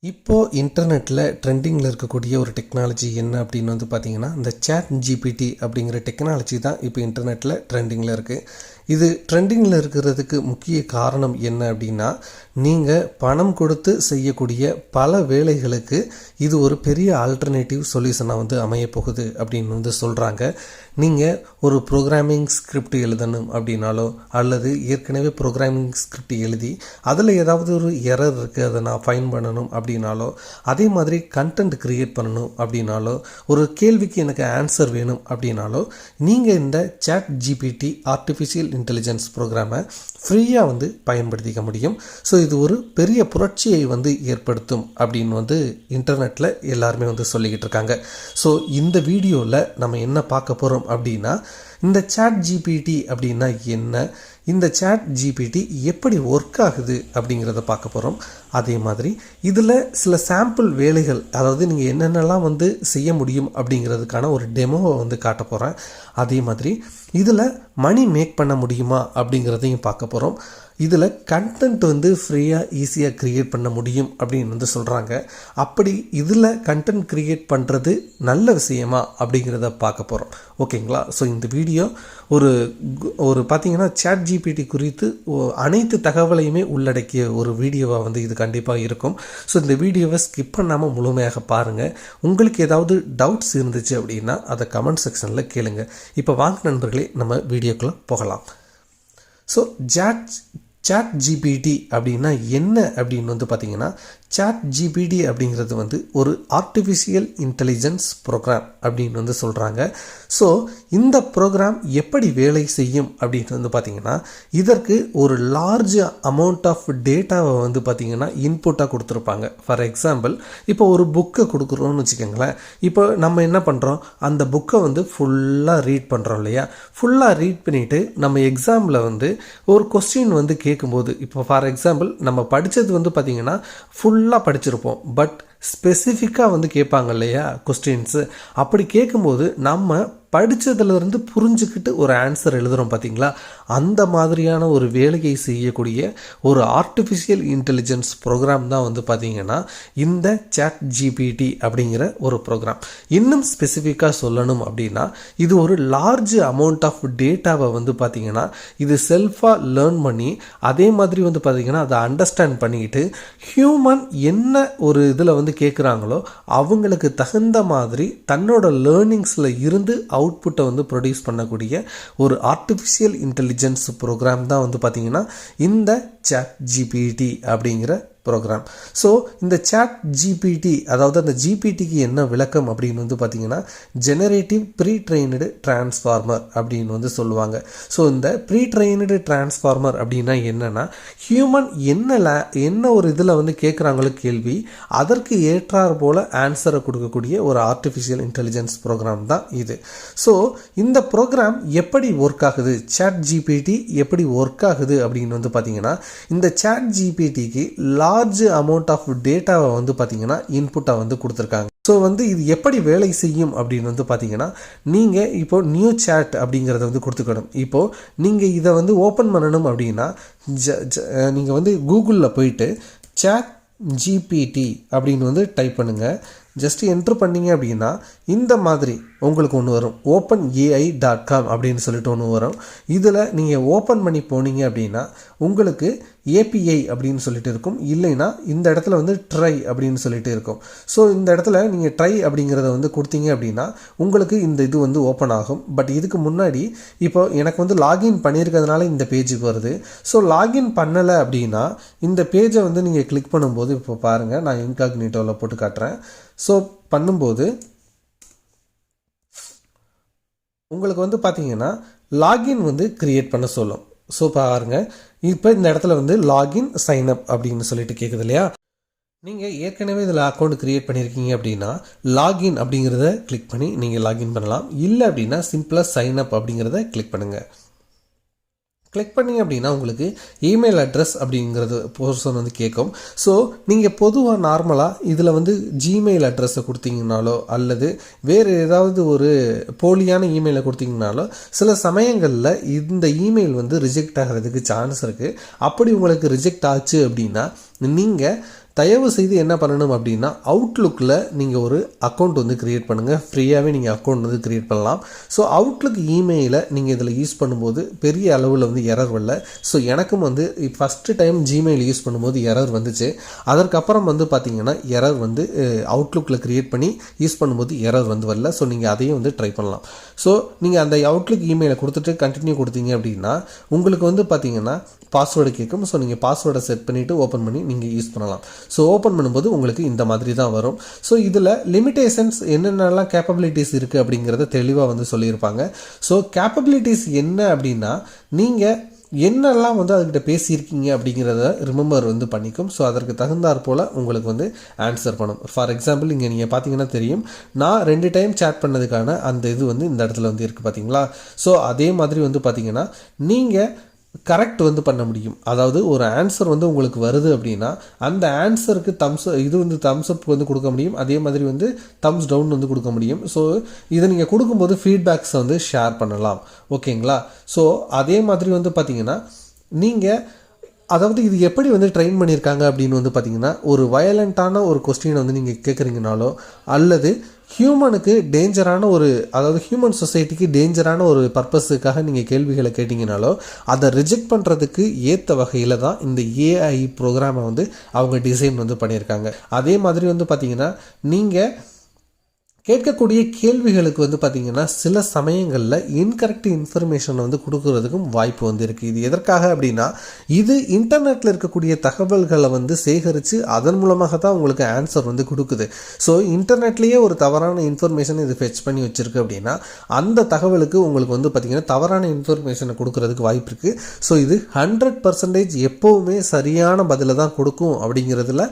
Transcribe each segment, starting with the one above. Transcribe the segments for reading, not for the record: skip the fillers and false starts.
இப்போ இன்டர்நெட்டில் ட்ரெண்டிங்கில் இருக்கக்கூடிய ஒரு டெக்னாலஜி என்ன அப்படின்னு பார்த்தீங்கன்னா, இந்த chatGPT அப்படிங்கிற டெக்னாலஜி தான் இப்போ இன்டர்நெட்டில் ட்ரெண்டிங்கில் இருக்குது. இது ட்ரெண்டிங்கில் இருக்கிறதுக்கு முக்கிய காரணம் என்ன அப்படின்னா, நீங்கள் பணம் கொடுத்து செய்யக்கூடிய பல வேலைகளுக்கு இது ஒரு பெரிய ஆல்டர்னேட்டிவ் சொல்யூஷனாக அமையப்போகுது அப்படின்னு சொல்கிறாங்க. நீங்கள் ஒரு ப்ரோக்ராமிங் ஸ்கிரிப்ட் எழுதணும் அப்படின்னாலோ, அல்லது ஏற்கனவே ப்ரோக்ராமிங் ஸ்கிரிப்ட் எழுதி அதில் ஏதாவது ஒரு எரர் இருக்குது, அதை நான் ஃபைன் பண்ணணும் அப்படின்னாலோ, அதே மாதிரி கண்டென்ட் க்ரியேட் பண்ணணும் அப்படின்னாலோ, ஒரு கேள்விக்கு எனக்கு ஆன்சர் வேணும் அப்படின்னாலோ, நீங்கள் இந்த chatGPT ஆர்டிஃபிஷியல் இன்டெலிஜென்ஸ் ப்ரோக்ராமை ஃப்ரீயாக பயன்படுத்திக்க முடியும். ஸோ இது ஒரு பெரிய புரட்சியை ஏற்படுத்தும் அப்படின்னு இன்டர்நெட்டில் எல்லாருமே சொல்லிக்கிட்டு இருக்காங்க. ஸோ இந்த வீடியோவில் நம்ம என்ன பார்க்க போகிறோம் அப்படின்னா, இந்த chatGPT அப்படின்னா என்ன, இந்த chatGPT எப்படி ஒர்க் ஆகுது அப்படிங்கிறத பார்க்க போகிறோம். அதே மாதிரி இதில் சில சாம்பிள் வேலைகள், அதாவது நீங்கள் என்னென்னலாம் செய்ய முடியும் அப்படிங்கிறதுக்கான ஒரு டெமோவை காட்ட போகிறேன். அதே மாதிரி இதில் மணி மேக் பண்ண முடியுமா அப்படிங்கிறதையும் பார்க்க போகிறோம். இதில் கண்டென்ட் ஃப்ரீயாக ஈஸியாக க்ரியேட் பண்ண முடியும் அப்படின்னு சொல்கிறாங்க. அப்படி இதில் கண்டென்ட் க்ரியேட் பண்ணுறது நல்ல விஷயமா அப்படிங்கிறத பார்க்க போகிறோம். ஓகேங்களா? ஸோ இந்த வீடியோ ஒரு பார்த்தீங்கன்னா chatGPT குறித்து அனைத்து தகவலையுமே உள்ளடக்கிய ஒரு வீடியோவாக இது கண்டிப்பாக இருக்கும். ஸோ இந்த வீடியோவை ஸ்கிப் பண்ணாமல் முழுமையாக பாருங்கள். உங்களுக்கு ஏதாவது டவுட்ஸ் இருந்துச்சு அப்படின்னா அதை கமெண்ட் செக்ஷனில் கேளுங்க. இப்போ வாங்க நண்பர்களே, நம்ம வீடியோக்குள்ளே போகலாம். ஸோ chatGPT அப்படின்னா என்ன அப்படின்னு பார்த்தீங்கன்னா, chatGPT அப்படிங்கிறது ஒரு ஆர்டிஃபிஷியல் இன்டெலிஜென்ஸ் ப்ரோக்ராம் அப்படின்னு சொல்கிறாங்க. ஸோ இந்த ப்ரோக்ராம் எப்படி வேலை செய்யும் அப்படின்னு பார்த்தீங்கன்னா, இதற்கு ஒரு லார்ஜ் அமௌண்ட் ஆஃப் டேட்டாவை பார்த்தீங்கன்னா இன்புட்டாக கொடுத்துருப்பாங்க. ஃபார் எக்ஸாம்பிள், இப்போ ஒரு புக்கை கொடுக்குறோன்னு வச்சுக்கோங்களேன். இப்போ நம்ம என்ன பண்ணுறோம், அந்த புக்கை ஃபுல்லாக ரீட் பண்ணுறோம் இல்லையா? ஃபுல்லாக ரீட் பண்ணிவிட்டு நம்ம எக்ஸாமில் ஒரு கொஸ்டின் கேட்கும்போது, இப்போ ஃபார் எக்ஸாம்பிள் நம்ம படித்தது பார்த்தீங்கன்னா ஃபுல்லாக படிச்சிருப்போம். பட் ஸ்பெசிஃபிக்காக கேட்பாங்க இல்லையா கொஸ்டின்ஸு. அப்படி கேட்கும்போது நம்ம படித்ததுலேருந்து புரிஞ்சுக்கிட்டு ஒரு ஆன்சர் எழுதுகிறோம் பார்த்தீங்களா? அந்த மாதிரியான ஒரு வேலையை செய்யக்கூடிய ஒரு ஆர்டிஃபிஷியல் இன்டெலிஜென்ஸ் ப்ரோக்ராம் தான் பார்த்தீங்கன்னா இந்த chatGPT அப்படிங்கிற ஒரு ப்ரோக்ராம். இன்னும் ஸ்பெசிஃபிக்காக சொல்லணும் அப்படின்னா, இது ஒரு லார்ஜ் அமௌண்ட் ஆஃப் டேட்டாவை பார்த்தீங்கன்னா இது செல்ஃபாக லேர்ன் பண்ணி, அதே மாதிரி பார்த்தீங்கன்னா அதை அண்டர்ஸ்டாண்ட் பண்ணிக்கிட்டு ஹியூமன் என்ன ஒரு இதில் கேட்குறாங்களோ அவங்களுக்கு தகுந்த மாதிரி தன்னோட லேர்னிங்ஸில் இருந்து அவுட்புட்டை ப்ரொடியூஸ் பண்ணக்கூடிய ஒரு ஆர்டிஃபிஷியல் இன்டெலிஜென்ஸ் ப்ரோக்ராம் தான் பார்த்தீங்கன்னா இந்த chatGPT அப்படிங்கிற ப்ரோக்ராம். ஸோ இந்த chatGPT, அதாவது அந்த ஜிபிடிக்கு என்ன விளக்கம் அப்படின்னு பார்த்தீங்கன்னா, ஜெனரேட்டிவ் ப்ரீ ட்ரெயின்டு டிரான்ஸ்ஃபார்மர் அப்படின்னு சொல்லுவாங்க. ஸோ இந்த ப்ரீ ட்ரெயின்டு டிரான்ஸ்ஃபார்மர் அப்படின்னா என்னென்னா, ஹியூமன் என்ன ஒரு இதில் கேட்குறாங்களோ கேள்வி, அதற்கு ஏற்றார் போல் ஆன்சரை கொடுக்கக்கூடிய ஒரு ஆர்டிஃபிஷியல் இன்டெலிஜென்ஸ் ப்ரோக்ராம் தான் இது. ஸோ இந்த ப்ரோக்ராம் எப்படி ஒர்க் ஆகுது, chatGPT எப்படி ஒர்க் ஆகுது அப்படின்னு பார்த்தீங்கன்னா, இந்த chatGPTக்கு லார்ஜ் அமௌண்ட் ஆஃப் டேட்டாவை பார்த்தீங்கன்னா இன்புட்டாக கொடுத்துருக்காங்க. ஸோ இது எப்படி வேலை செய்யும் அப்படின்னு பார்த்தீங்கன்னா, நீங்கள் இப்போ நியூ சேட் அப்படிங்கிறத கொடுத்துக்கணும். இப்போது நீங்கள் இதை ஓப்பன் பண்ணணும் அப்படின்னா, நீங்கள் கூகுளில் போயிட்டு chatGPT அப்படின்னு டைப் பண்ணுங்கள். ஜஸ்ட் என்ட்ரு பண்ணிங்க அப்படின்னா இந்த மாதிரி உங்களுக்கு ஒன்று வரும். openai.com அப்படின்னு சொல்லிட்டு ஒன்று வரும். இதில் நீங்கள் ஓப்பன் பண்ணி போனீங்க அப்படின்னா உங்களுக்கு ஏபிஐ அப்படின்னு சொல்லிட்டு இருக்கும். இல்லைன்னா இந்த இடத்துல ட்ரை அப்படின்னு சொல்லிட்டு இருக்கும். ஸோ இந்த இடத்துல நீங்கள் ட்ரை அப்படிங்கிறத கொடுத்தீங்க அப்படின்னா உங்களுக்கு இந்த இது ஓப்பன் ஆகும். பட் இதுக்கு முன்னாடி இப்போ எனக்கு லாகின் பண்ணியிருக்கிறதுனால இந்த பேஜுக்கு வருது. ஸோ லாகின் பண்ணலை அப்படின்னா இந்த பேஜை நீங்கள் கிளிக் பண்ணும்போது, இப்போ பாருங்கள், நான் இன்காக்னிட்டோவில் போட்டு காட்டுறேன். ஸோ பண்ணும்போது உங்களுக்கு பார்த்தீங்கன்னா லாகின் கிரியேட் பண்ண சொல்லும். ஸோ பாருங்கள், இப்போ இந்த இடத்துல லாகின் சைன் அப் அப்படின்னு சொல்லிட்டு கேட்குது இல்லையா? நீங்கள் ஏற்கனவே இதில் அக்கௌண்ட் க்ரியேட் பண்ணியிருக்கீங்க அப்படின்னா லாகின் அப்படிங்கிறத கிளிக் பண்ணி நீங்கள் லாகின் பண்ணலாம். இல்லை அப்படின்னா சிம்பிளாக சைன் அப் அப்படிங்கிறத கிளிக் பண்ணுங்கள். கிளிக் பண்ணிங்க அப்படின்னா உங்களுக்கு இமெயில் அட்ரஸ் அப்படிங்கிறது போர்ஷன் கேட்கும். ஸோ நீங்கள் பொதுவாக நார்மலாக இதில் ஜிமெயில் அட்ரஸை கொடுத்தீங்கனாலோ அல்லது வேறு ஏதாவது ஒரு போலியான இமெயிலை கொடுத்தீங்கனாலோ சில சமயங்களில் இந்த இமெயில் ரிஜெக்ட் ஆகிறதுக்கு சான்ஸ் இருக்குது. அப்படி உங்களுக்கு ரிஜெக்ட் ஆச்சு அப்படின்னா நீங்கள் தயவு செய்து என்ன பண்ணணும் அப்படின்னா அவுட்லுக்கில் நீங்கள் ஒரு அக்கௌண்ட் வந்து க்ரியேட் பண்ணுங்கள். ஃப்ரீயாகவே நீங்கள் அக்கௌண்ட் வந்து க்ரியேட் பண்ணலாம். ஸோ அவுட்லுக் இமெயிலை நீங்கள் இதில் யூஸ் பண்ணும்போது பெரிய அளவில் வந்து எரர் வரல. ஸோ எனக்கும் வந்து ஃபஸ்ட்டு டைம் ஜிமெயில் யூஸ் பண்ணும்போது எரர் வந்துச்சு. அதற்கப்புறம் வந்து பார்த்திங்கன்னா எரர் வந்து அவுட்லுக்கில் க்ரியேட் பண்ணி யூஸ் பண்ணும்போது எரர் வந்து வரல. ஸோ நீங்கள் அதையும் வந்து ட்ரை பண்ணலாம். ஸோ நீங்கள் அந்த அவுட்லுக் இமெயிலை கொடுத்துட்டு கண்டினியூ கொடுத்தீங்க அப்படின்னா உங்களுக்கு வந்து பார்த்தீங்கன்னா பாஸ்வேர்டு கேட்கும். ஸோ நீங்கள் பாஸ்வேர்டை செட் பண்ணிவிட்டு ஓப்பன் பண்ணி நீங்கள் யூஸ் பண்ணலாம். ஸோ ஓப்பன் பண்ணும்போது உங்களுக்கு இந்த மாதிரி தான் வரும். ஸோ இதில் லிமிட்டேஷன்ஸ் என்னென்னலாம் கேப்பபிலிட்டிஸ் இருக்குது அப்படிங்கிறத தெளிவாக வந்து சொல்லியிருப்பாங்க. ஸோ கேப்பபிலிட்டிஸ் என்ன அப்படின்னா நீங்கள் என்னெல்லாம் வந்து அதுக்கிட்ட பேசியிருக்கீங்க அப்படிங்கிறத ரிமெம்பர் வந்து பண்ணிக்கும். ஸோ அதற்கு தகுந்தாற் போல் உங்களுக்கு வந்து ஆன்சர் பண்ணும். ஃபார் எக்ஸாம்பிள் இங்கே நீங்கள் பார்த்தீங்கன்னா தெரியும், நான் 2 டைம் சேட் பண்ணதுக்கான அந்த இது வந்து இந்த இடத்துல வந்து இருக்குது பார்த்தீங்களா. ஸோ அதே மாதிரி வந்து பார்த்தீங்கன்னா நீங்கள் கரெக்ட் வந்து பண்ண முடியும். அதாவது ஒரு ஆன்சர் வந்து உங்களுக்கு வருது அப்படின்னா அந்த ஆன்சருக்கு தம்ஸ் அப் வந்து கொடுக்க முடியும். அதே மாதிரி வந்து தம்ஸ் டவுன் வந்து கொடுக்க முடியும். ஸோ இதை நீங்கள் கொடுக்கும்போது ஃபீட்பேக்ஸை வந்து ஷேர் பண்ணலாம். ஓகேங்களா. ஸோ அதே மாதிரி வந்து பார்த்தீங்கன்னா நீங்கள் அதாவது இது எப்படி வந்து ட்ரெயின் பண்ணியிருக்காங்க அப்படின்னு வந்து பார்த்தீங்கன்னா ஒரு வயலண்ட்டான ஒரு கொஸ்டினை வந்து நீங்கள் கேட்குறீங்கனாலோ அல்லது ஹியூமனுக்கு டேஞ்சரான அதாவது ஹியூமன் சொசைட்டிக்கு டேஞ்சரான ஒரு பர்பஸுக்காக நீங்கள் கேள்விகளை கேட்டிங்கனாலோ அதை ரிஜெக்ட் பண்ணுறதுக்கு ஏற்ற வகையில் தான் இந்த ஏஐ ப்ரோக்ராமை வந்து அவங்க டிசைன் வந்து பண்ணியிருக்காங்க. அதே மாதிரி வந்து பார்த்திங்கன்னா நீங்கள் கேட்கக்கூடிய கேள்விகளுக்கு வந்து பார்த்திங்கன்னா சில சமயங்களில் இன்கரெக்ட் இன்ஃபர்மேஷன் வந்து கொடுக்கறதுக்கும் வாய்ப்பு வந்து இருக்குது. இது எதற்காக அப்படின்னா இது இன்டர்நெட்டில் இருக்கக்கூடிய தகவல்களை வந்து சேகரித்து அதன் மூலமாக தான் உங்களுக்கு ஆன்சர் வந்து கொடுக்குது. ஸோ இன்டர்நெட்லேயே ஒரு தவறான இன்ஃபர்மேஷன் இது ஃபெச் பண்ணி வச்சுருக்கு அப்படின்னா அந்த தகவலுக்கு உங்களுக்கு வந்து பார்த்திங்கன்னா தவறான இன்ஃபர்மேஷனை கொடுக்கறதுக்கு வாய்ப்பு இருக்குது. ஸோ இது 100% எப்போவுமே சரியான பதிலை தான் கொடுக்கும் அப்படிங்கிறதுல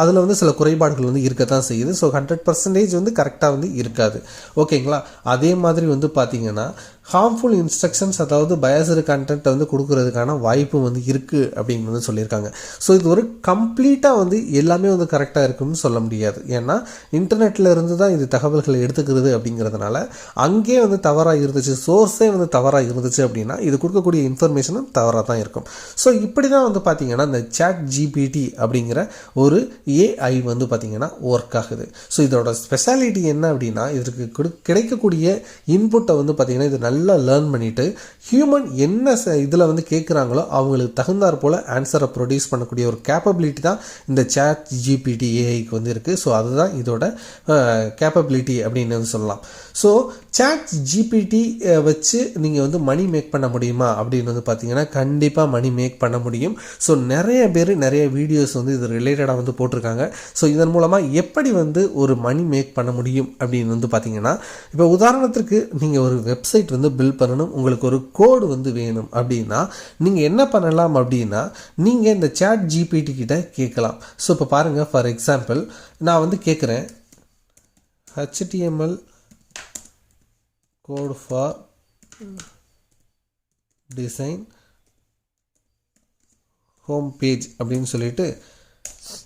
அதில் வந்து சில குறைபாடுகள் வந்து இருக்கத்தான் செய்யுது. ஸோ 100% வந்து கரெக்டாக வந்து இருக்காது. ஓகேங்களா. அதே மாதிரி வந்து பார்த்தீங்கன்னா ஹார்ம்ஃபுல் இன்ஸ்ட்ரக்ஷன்ஸ் அதாவது பயஸ்டு கண்டென்ட்டை வந்து கொடுக்கறதுக்கான வாய்ப்பு வந்து இருக்குது அப்படின்னு வந்து சொல்லியிருக்காங்க. ஸோ இது ஒரு கம்ப்ளீட்டாக வந்து எல்லாமே வந்து கரெக்டாக இருக்குன்னு சொல்ல முடியாது. ஏன்னா இன்டர்நெட்டில் இருந்து தான் இது தகவல்களை எடுத்துக்கிறது அப்படிங்கிறதுனால அங்கே வந்து தவறாக இருந்துச்சு, சோர்ஸே வந்து தவறாக இருந்துச்சு அப்படின்னா இது கொடுக்கக்கூடிய இன்ஃபர்மேஷனும் தவறாக தான் இருக்கும். ஸோ இப்படி தான் வந்து பார்த்திங்கன்னா இந்த chatGPT அப்படிங்கிற ஒரு ஏஐ வந்து பார்த்திங்கன்னா ஒர்க் ஆகுது. ஸோ இதோட ஸ்பெஷாலிட்டி என்ன அப்படின்னா இதற்கு கிடைக்கக்கூடிய இன்புட்டை வந்து பார்த்திங்கன்னா இது நல்லா லேர்ன் பண்ணிவிட்டு ஹியூமன் என்ன இதில் வந்து கேட்குறாங்களோ அவங்களுக்கு தகுந்தாற் போல் ஆன்சரை ப்ரொடியூஸ் பண்ணக்கூடிய ஒரு கேப்பபிலிட்டி தான் இந்த chatGPT ஏஐக்கு வந்து இருக்குது. ஸோ அதுதான் இதோட கேப்பபிலிட்டி அப்படின்னு வந்து சொல்லலாம். ஸோ chatGPT வச்சு நீங்கள் வந்து மணி மேக் பண்ண முடியுமா அப்படின்னு வந்து பார்த்தீங்கன்னா கண்டிப்பாக மணி மேக் பண்ண முடியும். ஸோ நிறைய பேர் நிறைய வீடியோஸ் வந்து இது ரிலேட்டடாக வந்து போட்டிருக்காங்க. ஸோ இதன் மூலமாக எப்படி வந்து ஒரு மணி மேக் பண்ண முடியும் அப்படின்னு வந்து பார்த்தீங்கன்னா இப்போ உதாரணத்திற்கு நீங்கள் ஒரு வெப்சைட் வந்து பில்ட் பண்ணணும், உங்களுக்கு ஒரு கோடு வந்து வேணும் அப்படின்னா நீங்கள் என்ன பண்ணலாம் அப்படின்னா நீங்கள் இந்த chatGPT கிட்ட கேட்கலாம். ஸோ இப்போ பாருங்கள், ஃபார் எக்ஸாம்பிள் நான் வந்து கேட்குறேன் HTML code for design home page அப்படின்னு சொல்லிட்டு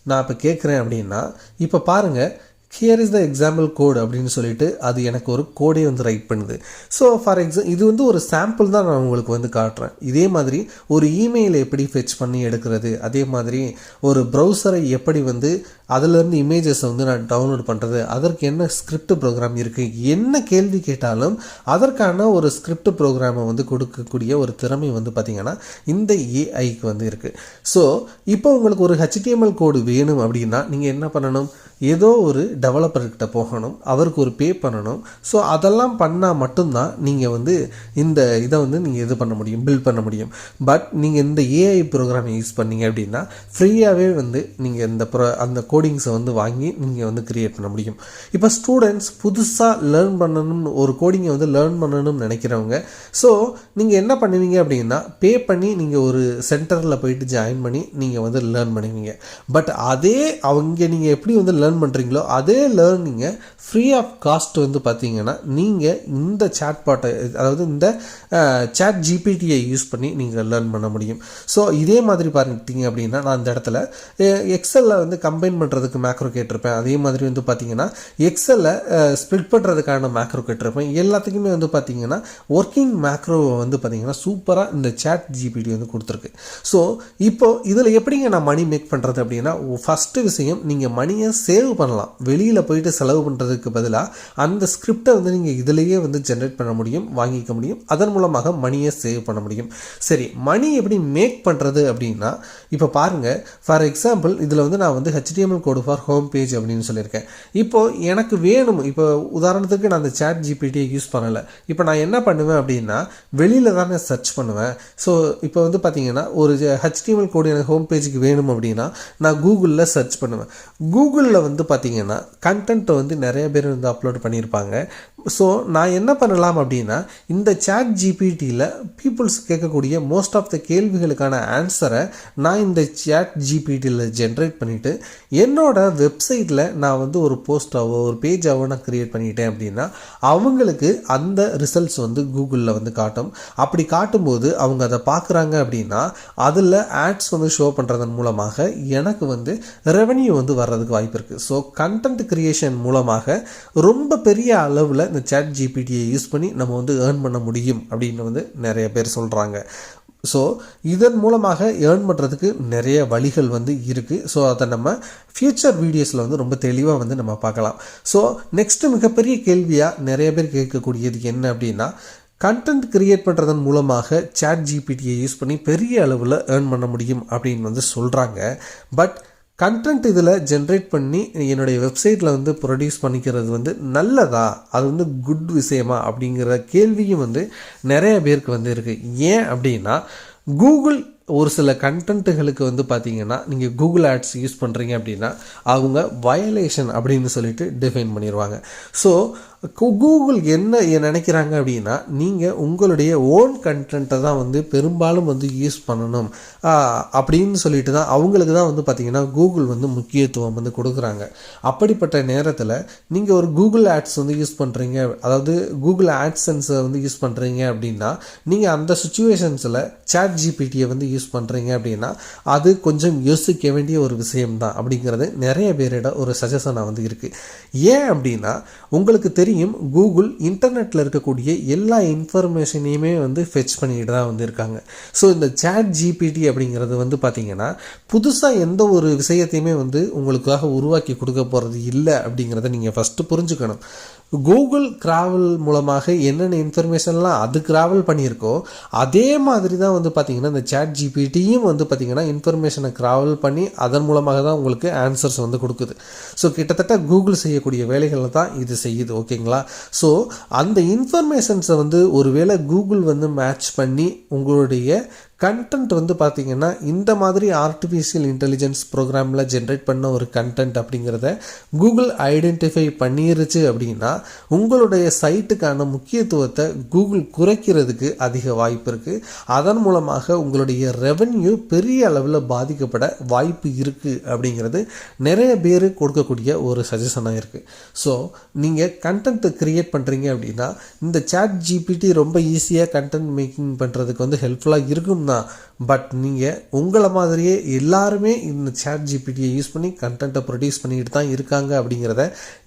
நான் இப்போ கேட்குறேன் அப்படின்னா இப்போ பாருங்கள் here is the example code அப்படின்னு சொல்லிட்டு அது எனக்கு ஒரு கோடே வந்து ரைட் பண்ணுது. ஸோ ஃபார் இது வந்து ஒரு சாம்பிள் தான் நான் உங்களுக்கு வந்து காட்டுறேன். இதே மாதிரி ஒரு இமெயிலை எப்படி ஃபெச் பண்ணி எடுக்கிறது, அதே மாதிரி ஒரு ப்ரௌசரை எப்படி வந்து அதிலேருந்து இமேஜஸை வந்து நான் டவுன்லோட் பண்ணுறது, அதற்கு என்ன ஸ்கிரிப்ட் ப்ரோக்ராம் இருக்குது, என்ன கேள்வி கேட்டாலும் அதற்கான ஒரு ஸ்கிரிப்ட் ப்ரோக்ராமை வந்து கொடுக்கக்கூடிய ஒரு திறமை வந்து பார்த்திங்கன்னா இந்த ஏஐக்கு வந்து இருக்குது. ஸோ இப்போ உங்களுக்கு ஒரு HTML கோடு வேணும் அப்படின்னா நீங்கள் என்ன பண்ணணும், ஏதோ ஒரு டெவலப்பர்கிட்ட போகணும், அவருக்கு ஒரு பே பண்ணணும். ஸோ அதெல்லாம் பண்ணால் மட்டும்தான் நீங்கள் வந்து இந்த இதை வந்து நீங்கள் இது பண்ண முடியும், பில்ட் பண்ண முடியும். பட் நீங்கள் இந்த ஏஐ ப்ரோக்ராமை யூஸ் பண்ணீங்க அப்படின்னா ஃப்ரீயாகவே வந்து நீங்கள் அந்த கோடிங்ஸை வந்து வாங்கி நீங்கள் வந்து க்ரியேட் பண்ண முடியும். இப்போ ஸ்டூடெண்ட்ஸ் புதுசாக லேர்ன் பண்ணணும்னு ஒரு கோடிங்கை வந்து லேர்ன் பண்ணணும்னு நினைக்கிறவங்க, ஸோ நீங்கள் என்ன பண்ணுவீங்க அப்படின்னா பே பண்ணி நீங்கள் ஒரு சென்டரில் போயிட்டு ஜாயின் பண்ணி நீங்கள் வந்து லேர்ன் பண்ணுவீங்க. பட் அதே அவங்க நீங்கள் எப்படி வந்து லேர்ன் பண்ணுறீங்களோ அதே லேர்னிங்கை ஃப்ரீ ஆஃப் காஸ்ட் வந்து பார்த்தீங்கன்னா நீங்கள் இந்த சாட்பாட்டை, அதாவது இந்த ChatGPT-யை யூஸ் பண்ணி நீங்கள் லேர்ன் பண்ண முடியும். ஸோ இதே மாதிரி பார்த்துட்டிங்க அப்படின்னா, நான் இந்த இடத்துல எக்ஸலில் வந்து கம்பைன் பண்ணுறதுக்கு மேக்ரோ கேட்டிருப்பேன். அதே மாதிரி வந்து பார்த்தீங்கன்னா எக்ஸலில் ஸ்ப்ளிட் பண்ணுறதுக்கான மேக்ரோ கேட்டிருப்பேன். எல்லாத்துக்குமே வந்து பார்த்தீங்கன்னா ஒர்க்கிங் மேக்ரோவை வந்து பார்த்தீங்கன்னா சூப்பராக இந்த ChatGPT வந்து கொடுத்துருக்கு. ஸோ இப்போது இதில் எப்படிங்க நான் மணி மேக் பண்ணுறது அப்படின்னா, ஃபஸ்ட்டு விஷயம், நீங்கள் மணியை சேவ் பண்ணலாம். வெளியில் போயிட்டு செலவு பண்ணுறதுக்கு பதிலாக அந்த ஸ்கிரிப்டை வந்து நீங்கள் இதிலேயே வந்து ஜென்ரேட் பண்ண முடியும், வாங்கிக்க முடியும். அதன் மூலமாக மணியை சேவ் பண்ண முடியும். சரி, மணி எப்படி மேக் பண்ணுறது அப்படின்னா, இப்போ பாருங்கள், ஃபார் எக்ஸாம்பிள் இதில் வந்து நான் வந்து HTML code for home page அப்படின்னு சொல்லியிருக்கேன். இப்போது எனக்கு வேணும், இப்போ உதாரணத்துக்கு நான் அந்த ChatGPT-யை யூஸ் பண்ணலை. இப்போ நான் என்ன பண்ணுவேன் அப்படின்னா, வெளியில் தானே சர்ச் பண்ணுவேன். ஸோ இப்போ வந்து பார்த்தீங்கன்னா ஒரு HTML கோடு எனக்கு ஹோம் பேஜுக்கு வேணும் அப்படின்னா நான் கூகுளில் சர்ச் பண்ணுவேன். கூகுளில் வந்து பார்த்தீங்கன்னா கண்டென்ட்டை வந்து நிறைய பேர் வந்து அப்லோட் பண்ணியிருப்பாங்க. ஸோ நான் என்ன பண்ணலாம் அப்படின்னா, இந்த ChatGPT-யில் பீப்புள்ஸ் கேட்கக்கூடிய மோஸ்ட் ஆஃப் த கேள்விகளுக்கான ஆன்சரை நான் இந்த ChatGPT-யில் ஜென்ரேட் பண்ணிவிட்டு என்னோட வெப்சைட்டில் நான் வந்து ஒரு போஸ்ட்டாவோ ஒரு பேஜாவோ நான் க்ரியேட் பண்ணிட்டேன் அப்படின்னா அவங்களுக்கு அந்த ரிசல்ட்ஸ் வந்து கூகுளில் வந்து காட்டும். அப்படி காட்டும்போது அவங்க அதை பார்க்குறாங்க அப்படின்னா அதில் ஆட்ஸ் வந்து ஷோ பண்ணுறதன் மூலமாக எனக்கு வந்து ரெவன்யூ வந்து வர்றதுக்கு வாய்ப்பு இருக்குது. ஸோ கண்டென்ட் கிரியேஷன் மூலமாக ரொம்ப பெரிய அளவில் இந்த ChatGPT-யை யூஸ் பண்ணி நம்ம வந்து ஏர்ன் பண்ண முடியும் அப்படின்னு வந்து நிறைய பேர் சொல்கிறாங்க. ஸோ இதன் மூலமாக ஏர்ன் பண்ணுறதுக்கு நிறைய வழிகள் வந்து இருக்குது. ஸோ அதை நம்ம ஃப்யூச்சர் வீடியோஸில் வந்து ரொம்ப தெளிவாக வந்து நம்ம பார்க்கலாம். ஸோ நெக்ஸ்ட்டு மிகப்பெரிய கேள்வியாக நிறைய பேர் கேட்கக்கூடியது என்ன அப்படின்னா, கண்டென்ட் கிரியேட் பண்ணுறதன் மூலமாக ChatGPT-யை யூஸ் பண்ணி பெரிய அளவில் ஏர்ன் பண்ண முடியும் அப்படின்னு வந்து சொல்கிறாங்க. பட் கண்டென்ட் இதில் ஜென்ரேட் பண்ணி என்னுடைய வெப்சைட்டில் வந்து ப்ரொடியூஸ் பண்ணிக்கிறது வந்து நல்லதா, அது வந்து குட் விஷயமா அப்படிங்கிற கேள்வியும் வந்து நிறைய பேருக்கு வந்து இருக்குது. ஏன் அப்படின்னா, கூகுள் ஒரு சில கண்டென்ட்டுகளுக்கு வந்து பார்த்தீங்கன்னா நீங்கள் கூகுள் ஆட்ஸ் யூஸ் பண்ணுறீங்க அப்படின்னா அவங்க வயலேஷன் அப்படின்னு சொல்லிட்டு டிஃபைன் பண்ணிடுவாங்க. ஸோ கூகுள் என்ன நினைக்கிறாங்க அப்படின்னா, நீங்கள் உங்களுடைய ஓன் கண்டென்ட்டை தான் வந்து பெரும்பாலும் வந்து யூஸ் பண்ணணும் அப்படின்னு சொல்லிட்டு தான் அவங்களுக்கு தான் வந்து பார்த்திங்கன்னா கூகுள் வந்து முக்கியத்துவம் வந்து கொடுக்குறாங்க. அப்படிப்பட்ட நேரத்தில் நீங்கள் ஒரு கூகுள் ஆட்ஸ் வந்து யூஸ் பண்ணுறீங்க, அதாவது கூகுள் ஆட்சென்ஸை வந்து யூஸ் பண்ணுறீங்க அப்படின்னா நீங்கள் அந்த சுச்சுவேஷன்ஸில் ChatGPT-யை வந்து யூஸ் பண்ணுறீங்க அப்படின்னா அது கொஞ்சம் யோசிக்க வேண்டிய ஒரு விஷயம்தான் அப்படிங்கிறது நிறைய பேரிட ஒரு சஜஷனாக வந்து இருக்குது. ஏன் அப்படின்னா, உங்களுக்கு தெரியும் கூகுள் இன்டர்நெட்டில் இருக்கக்கூடிய எல்லா இன்ஃபர்மேஷனையுமே வந்து ஃபெச் பண்ணிட்டு தான் வந்து இருக்காங்க. ஸோ இந்த ChatGPT அப்படிங்கிறது வந்து பார்த்திங்கன்னா புதுசாக எந்த ஒரு விஷயத்தையுமே வந்து உங்களுக்காக உருவாக்கி கொடுக்க போகிறது இல்லை அப்படிங்கிறத நீங்கள் ஃபஸ்ட்டு புரிஞ்சுக்கணும். கூகுள் கிராவல் மூலமாக என்னென்ன இன்ஃபர்மேஷன்லாம் அது கிராவல் பண்ணியிருக்கோ அதே மாதிரி தான் வந்து பார்த்திங்கன்னா இந்த ChatGPT-யும் வந்து பார்த்திங்கன்னா இன்ஃபர்மேஷனை கிராவல் பண்ணி அதன் மூலமாக தான் உங்களுக்கு ஆன்சர்ஸ் வந்து கொடுக்குது. ஸோ கிட்டத்தட்ட கூகுள் செய்யக்கூடிய வேலைகளை தான் இது செய்யுது. ஓகேங்களா? ஸோ அந்த இன்ஃபர்மேஷன்ஸை வந்து ஒருவேளை கூகுள் வந்து மேட்ச் பண்ணி உங்களுடைய கண்டென்ட் வந்து பார்த்திங்கன்னா இந்த மாதிரி ஆர்டிஃபிஷியல் இன்டெலிஜென்ஸ் ப்ரோக்ராமில் ஜென்ரேட் பண்ண ஒரு கண்டென்ட் அப்படிங்கிறத கூகுள் ஐடென்டிஃபை பண்ணிருச்சு அப்படின்னா உங்களுடைய சைட்டுக்கான முக்கியத்துவத்தை கூகுள் குறைக்கிறதுக்கு அதிக வாய்ப்பு இருக்குது. அதன் மூலமாக உங்களுடைய ரெவென்யூ பெரிய அளவில் பாதிக்கப்பட வாய்ப்பு இருக்குது அப்படிங்கிறது நிறைய பேர் கொடுக்கக்கூடிய ஒரு சஜஷனாக இருக்குது. ஸோ நீங்கள் கண்டென்ட் கிரியேட் பண்ணுறீங்க அப்படின்னா இந்த ChatGPT ரொம்ப ஈஸியாக கண்டென்ட் மேக்கிங் பண்ணுறதுக்கு வந்து ஹெல்ப்ஃபுல்லாக இருக்கும் தான். பட் நீங்கள் உங்களை மாதிரியே எல்லாருமே இந்த ChatGPT-யை யூஸ் பண்ணி கண்டென்ட்டை ப்ரொடியூஸ் பண்ணிட்டு தான் இருக்காங்க அப்படிங்கிறத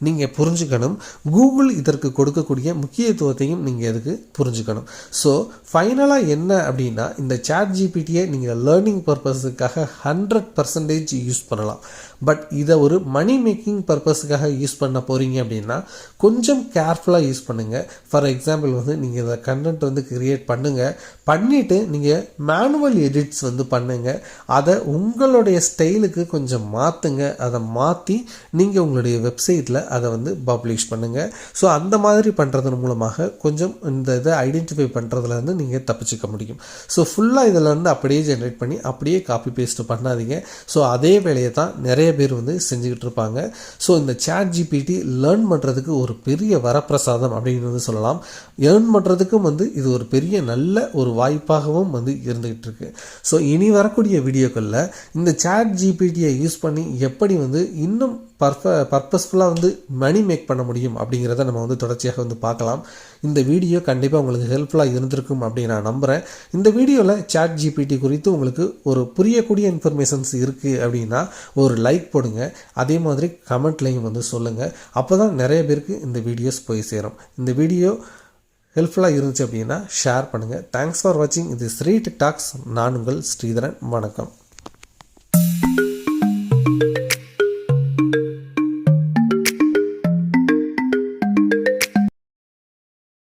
நீங்கள் புரிஞ்சுக்கணும். கூகுள் இதற்கு கொடுக்கக்கூடிய முக்கியத்துவத்தையும் நீங்கள் எதுக்கு புரிஞ்சுக்கணும். ஸோ ஃபைனலாக என்ன அப்படின்னா, இந்த ChatGPT-யை நீங்கள் லேர்னிங் பர்பஸுக்காக 100% யூஸ் பண்ணலாம். பட் இதை ஒரு மணி மேக்கிங் பர்பஸுக்காக யூஸ் பண்ண போகிறீங்க அப்படின்னா கொஞ்சம் கேர்ஃபுல்லாக யூஸ் பண்ணுங்கள். ஃபார் எக்ஸாம்பிள் வந்து நீங்கள் இந்த கண்டென்ட் வந்து கிரியேட் பண்ணிவிட்டு நீங்கள் மேனுவல் எடிட்ஸ் வந்து பண்ணுங்கள். அதை உங்களுடைய ஸ்டைலுக்கு கொஞ்சம் மாற்றுங்க. அதை மாற்றி நீங்கள் உங்களுடைய வெப்சைட்டில் அதை வந்து பப்ளிஷ் பண்ணுங்கள். ஸோ அந்த மாதிரி பண்ணுறதன் மூலமாக கொஞ்சம் இந்த இதை ஐடென்டிஃபை பண்ணுறதுலேருந்து நீங்கள் தப்பிச்சிக்க முடியும். ஸோ ஃபுல்லாக இதில் வந்து அப்படியே ஜென்ரேட் பண்ணி அப்படியே காப்பி பேஸ்ட் பண்ணாதீங்க. ஸோ அதே வேலையை தான் நிறைய பேர் வந்து செஞ்சுக்கிட்டு இருப்பாங்க. ஸோ இந்த ChatGPT லேர்ன் பண்ணுறதுக்கு ஒரு பெரிய வரப்பிரசாதம் அப்படின்னு வந்து சொல்லலாம். ஏர்ன் பண்ணுறதுக்கும் வந்து இது ஒரு பெரிய நல்ல ஒரு வாய்ப்பாகவும் வந்து இருந்துகிட்டு இருக்கு. ஸோ இனி வரக்கூடிய வீடியோக்களில் இந்த ChatGPTயை யூஸ் பண்ணி எப்படி வந்து இன்னும் பர்பஸ்ஃபுல்லாக வந்து மணி மேக் பண்ண முடியும் அப்படிங்கிறத நம்ம வந்து தொடர்ச்சியாக வந்து பார்க்கலாம். இந்த வீடியோ கண்டிப்பாக உங்களுக்கு ஹெல்ப்ஃபுல்லாக இருந்திருக்கும் அப்படின்னு நான் நம்புகிறேன். இந்த வீடியோவில் ChatGPT குறித்து உங்களுக்கு ஒரு புரியக்கூடிய இன்ஃபர்மேஷன்ஸ் இருக்குது அப்படின்னா ஒரு லைக் போடுங்க. அதே மாதிரி கமெண்ட்லையும் வந்து சொல்லுங்கள். அப்போ தான் நிறைய பேருக்கு இந்த வீடியோஸ் போய் சேரும். இந்த வீடியோ ஹெல்ப்ஃபுல்லாக இருந்துச்சு அப்படின்னா ஷேர் பண்ணுங்கள். தேங்க்ஸ் ஃபார் வாட்சிங். இது ஸ்ரீ டெக் டாக்ஸ். நான் உங்கள் ஸ்ரீதரன். வணக்கம்.